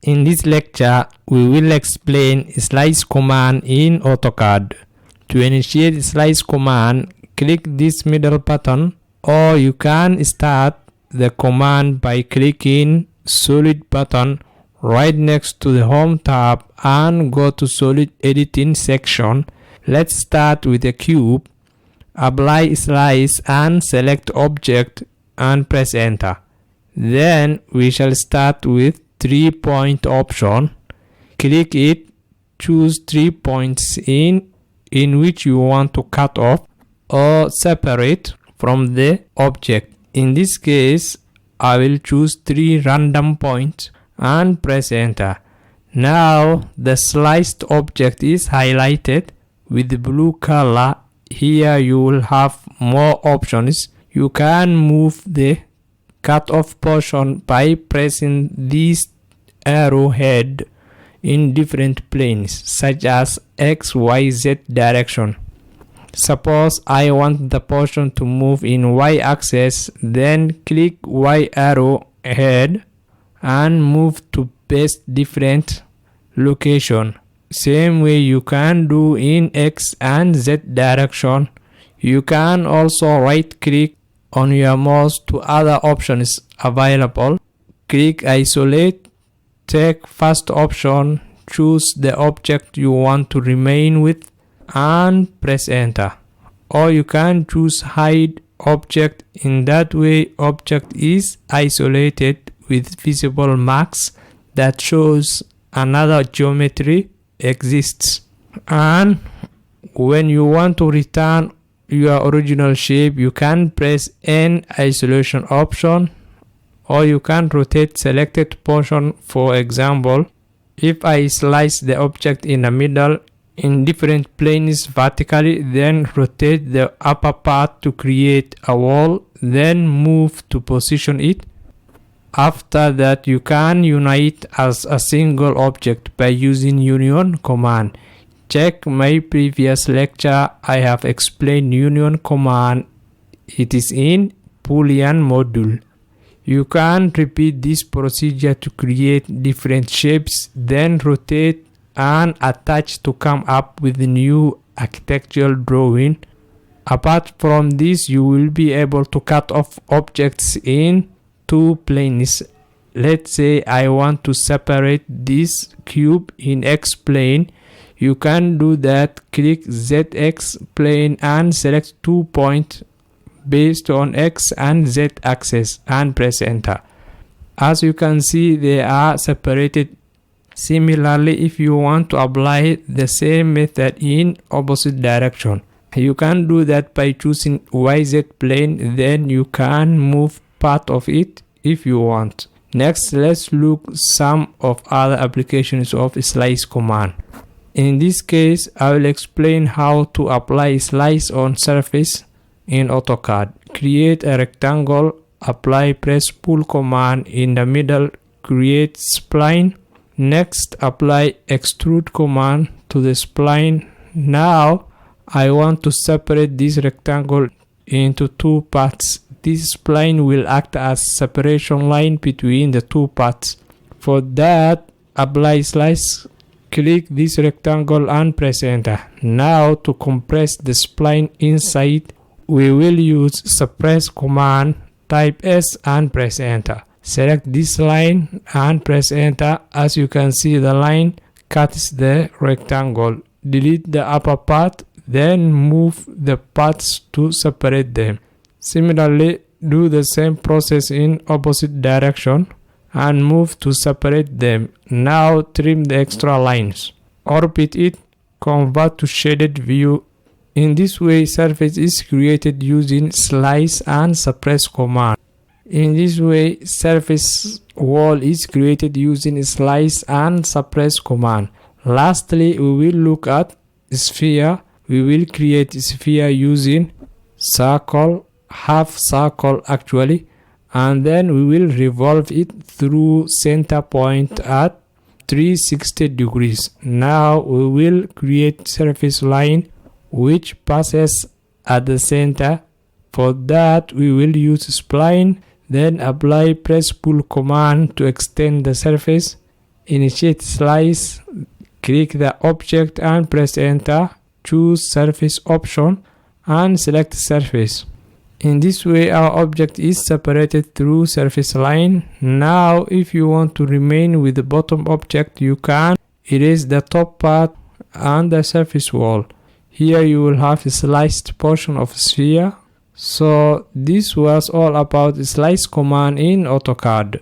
In this lecture, we will explain slice command in AutoCAD. To initiate slice command, click this middle button, or you can start the command by clicking solid button right next to the home tab and go to solid editing section. Let's start with a cube. Apply slice and select object and press enter. Then we shall start with 3-point option. Click it, choose 3 points in which you want to cut off or separate from the object. In this case, I will choose 3 random points and press enter. Now the sliced object is highlighted with the blue color. Here you will have more options. You can move the cut off portion by pressing this arrowhead in different planes such as X, Y, Z direction. Suppose I want the portion to move in Y axis, then click Y arrow head and move to best different location. Same way you can do in X and Z direction. You can also right click on your mouse to other options available. Click isolate, take first option, choose the object you want to remain with and press enter. Or you can choose hide object. In that way object is isolated with visible marks that shows another geometry exists. And when you want to return your original shape, you can press N isolation option, or you can rotate selected portion. For example, if I slice the object in the middle in different planes vertically, then rotate the upper part to create a wall, then move to position it. After that, you can unite as a single object by using union command. Check my previous lecture. I have explained union command. It is in Boolean module. You can repeat this procedure to create different shapes, then rotate and attach to come up with a new architectural drawing. Apart from this, you will be able to cut off objects in 2 planes. Let's say I want to separate this cube in X plane. You can do that. Click ZX plane and select 2 points based on X and Z axis and press enter. As you can see, they are separated. Similarly, if you want to apply the same method in opposite direction, you can do that by choosing YZ plane. Then you can move part of it if you want. Next, let's look some of other applications of slice command. In this case, I will explain how to apply slice on surface in AutoCAD. Create a rectangle, apply press pull command in the middle, create spline. Next, apply extrude command to the spline. Now, I want to separate this rectangle into 2 parts. This spline will act as separation line between the 2 parts. For that, apply slice. Click this rectangle and press enter. Now to compress the spline inside, we will use suppress command, type S and press enter. Select this line and press enter. As you can see, the line cuts the rectangle. Delete the upper part, then move the parts to separate them. Similarly, do the same process in opposite direction and move to separate them. Now trim the extra lines. Orbit it, convert to shaded view. In this way, surface is created using slice and suppress command. In this way, surface wall is created using slice and suppress command. Lastly, we will look at sphere. We will create sphere using circle, half circle actually, and then we will revolve it through center point at 360 degrees. Now we will create surface line which passes at the center. For that, we will use spline, then apply press pull command to extend the surface. initiate slice, click the object and press enter, choose surface option and select surface. In this way our object is separated through surface line. Now if you want to remain with the bottom object, you can erase the top part and the surface wall. Here you will have a sliced portion of sphere. So this was all about slice command in AutoCAD.